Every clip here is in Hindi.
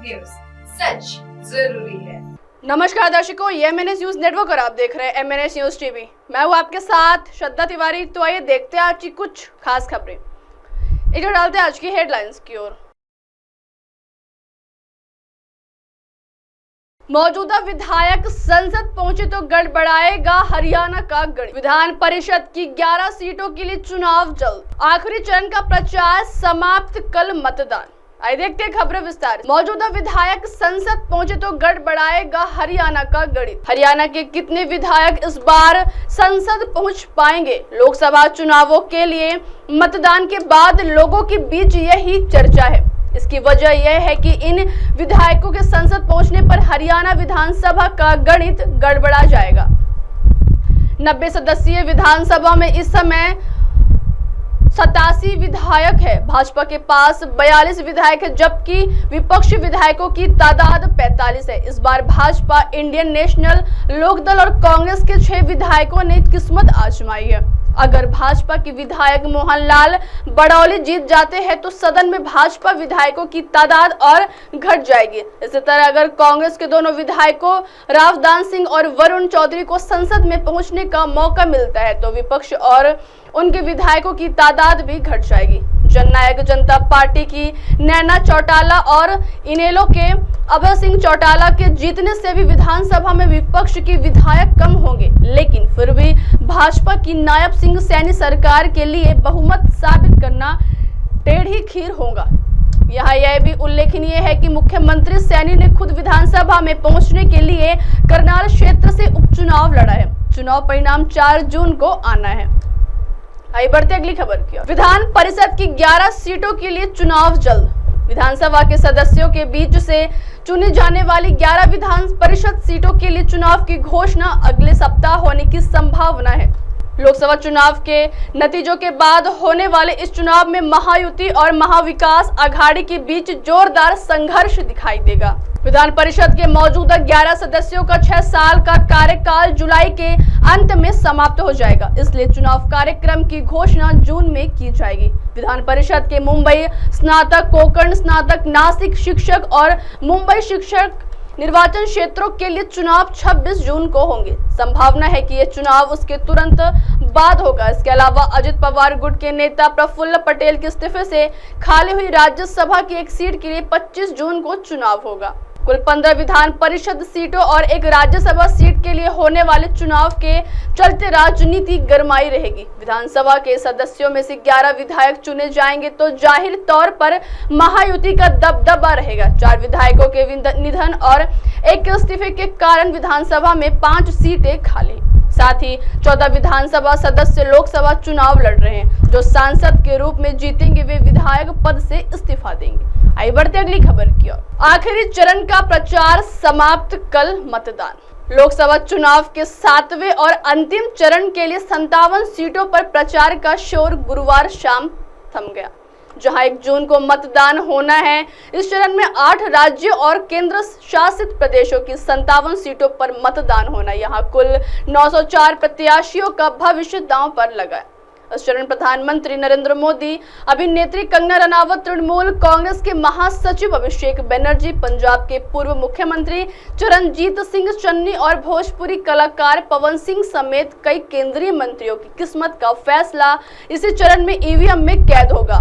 न्यूज, सच जरूरी है। नमस्कार दर्शकों, ये MNS न्यूज नेटवर्क और आप देख रहे हैं MNS न्यूज टीवी। मैं हूँ आपके साथ श्रद्धा तिवारी। तो आइए देखते हैं आज की कुछ खास खबरें। एक डालते हैं आज की हेडलाइंस की ओर। मौजूदा विधायक संसद पहुंचे तो गड़बड़ाएगा हरियाणा का गणित। विधान परिषद की 11 सीटों के लिए चुनाव जल्द। आखिरी चरण का प्रचार समाप्त, कल मतदान। आइए देखते हैं खबरें विस्तार से। मौजूदा विधायक संसद पहुंचे तो गड़बड़ाएगा हरियाणा का गणित। हरियाणा के कितने विधायक इस बार संसद पहुंच पाएंगे? लोकसभा चुनावों के लिए मतदान के बाद लोगों के बीच यही चर्चा है। इसकी वजह यह है कि इन विधायकों के संसद पहुंचने पर हरियाणा विधानसभा का गणित गड़बड़ा जाएगा। 90 सदस्यीय विधानसभा में इस समय 87 विधायक है। भाजपा के पास 42 विधायक है, जबकि विपक्षी विधायकों की तादाद 45 है। इस बार भाजपा, इंडियन नेशनल लोकदल और कांग्रेस के 6 विधायकों ने किस्मत आजमाई है। अगर भाजपा के विधायक मोहनलाल बड़ौली जीत जाते हैं तो सदन में भाजपा विधायकों की तादाद और घट जाएगी। इसी तरह अगर कांग्रेस के दोनों विधायकों रावदान सिंह और वरुण चौधरी को संसद में पहुंचने का मौका मिलता है तो विपक्ष और उनके विधायकों की तादाद भी घट जाएगी। जननायक जनता पार्टी की नैना चौटाला और इनेलो के अभय सिंह चौटाला के जीतने से भी विधानसभा में विपक्ष के विधायक कम होंगे, लेकिन फिर भी भाजपा की नायब सिंह सैनी सरकार के लिए बहुमत साबित करना टेढ़ी खीर होगा। यहाँ यह भी उल्लेखनीय है कि मुख्यमंत्री सैनी ने खुद विधानसभा में पहुंचने के लिए करनाल क्षेत्र से उपचुनाव लड़ा है। चुनाव परिणाम 4 जून को आना है। आइए बढ़ते अगली खबर की ओर। विधान परिषद की 11 सीटों के लिए चुनाव जल्द। विधानसभा के सदस्यों के बीच से चुनी जाने वाली 11 विधान परिषद सीटों के लिए चुनाव की घोषणा अगले सप्ताह होने की संभावना है। लोकसभा चुनाव के नतीजों के बाद होने वाले इस चुनाव में महायुति और महाविकास आघाड़ी के बीच जोरदार संघर्ष दिखाई देगा। विधान परिषद के मौजूदा 11 सदस्यों का 6 साल का कार्यकाल जुलाई के अंत में समाप्त हो जाएगा, इसलिए चुनाव कार्यक्रम की घोषणा जून में की जाएगी। विधान परिषद के मुंबई स्नातक, कोंकण स्नातक, नासिक शिक्षक और मुंबई शिक्षक निर्वाचन क्षेत्रों के लिए चुनाव 26 जून को होंगे। संभावना है कि यह चुनाव उसके तुरंत बाद होगा। इसके अलावा अजित पवार गुट के नेता प्रफुल्ल पटेल के इस्तीफे से खाली हुई राज्यसभा की एक सीट के लिए 25 जून को चुनाव होगा। कुल 15 विधान परिषद सीटों और एक राज्यसभा सीट के लिए होने वाले चुनाव के चलते राजनीति गरमाई रहेगी। विधानसभा के सदस्यों में से 11 विधायक चुने जाएंगे तो जाहिर तौर पर महायुति का दबदबा रहेगा। 4 विधायकों के निधन और एक इस्तीफे के कारण विधानसभा में 5 सीटें खाली। साथ ही 14 विधानसभा सदस्य लोकसभा चुनाव लड़ रहे हैं। जो सांसद के रूप में जीतेंगे वे विधायक पद से इस्तीफा देंगे। आइए बढ़ते अगली खबर की ओर। आखिरी चरण का प्रचार समाप्त, कल मतदान। लोकसभा चुनाव के 7वें और अंतिम चरण के लिए 57 सीटों पर प्रचार का शोर गुरुवार शाम थम गया। जहां 1 जून को मतदान होना है। इस चरण में 8 राज्यों और केंद्र शासित प्रदेशों की 57 सीटों पर मतदान होना। यहाँ कुल 904 प्रत्याशियों का भविष्य दांव पर लगा है। इस चरण प्रधानमंत्री नरेंद्र मोदी, अभिनेत्री कंगना रनावत, तृणमूल कांग्रेस के महासचिव अभिषेक बनर्जी, पंजाब के पूर्व मुख्यमंत्री चरणजीत सिंह चन्नी और भोजपुरी कलाकार पवन सिंह समेत कई केंद्रीय मंत्रियों की किस्मत का फैसला इसी चरण में ईवीएम में कैद होगा।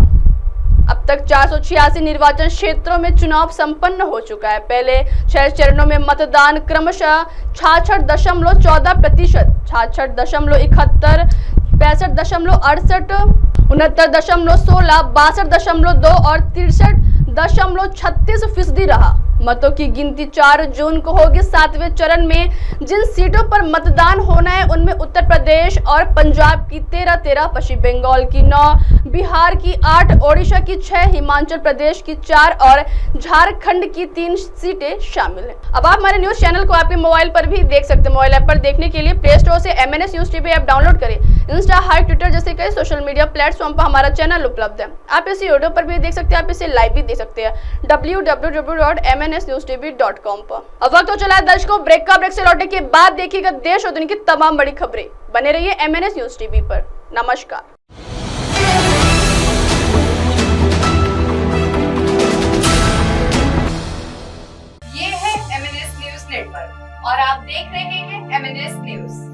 अब तक 486 निर्वाचन क्षेत्रों में चुनाव संपन्न हो चुका है। पहले 6 चरणों में मतदान क्रमशः 66.14%, 66.71, 65.68, 69.16, 62.2 और 63.36% रहा। मतों की गिनती 4 जून को होगी। 7वें चरण में जिन सीटों पर मतदान होना है उनमें उत्तर प्रदेश और पंजाब की 13, पश्चिम बंगाल की 9, बिहार की 8, ओडिशा की 6, हिमाचल प्रदेश की 4 और झारखंड की 3 सीटें शामिल हैं। अब आप हमारे न्यूज चैनल को आपके मोबाइल पर भी देख सकते हैं। मोबाइल ऐप पर देखने के लिए प्ले स्टोर से MNS news TV app download करें। इंस्टा, हाई, ट्विटर जैसे कई सोशल मीडिया प्लेटफॉर्म पर हमारा चैनल उपलब्ध है। आप इसे यूट्यूब पर भी देख सकते हैं, आप इसे लाइव भी देख सकते हैं www.mnsnewstv.com पर। अब वक्त हो चला है दर्शकों ब्रेक का। ब्रेक से लौटने के बाद देखिएगा देश और दुनिया की तमाम बड़ी खबरें। बने रहिए MNS न्यूज टीवी पर। नमस्कार। और आप देख रहे हैं MNS न्यूज।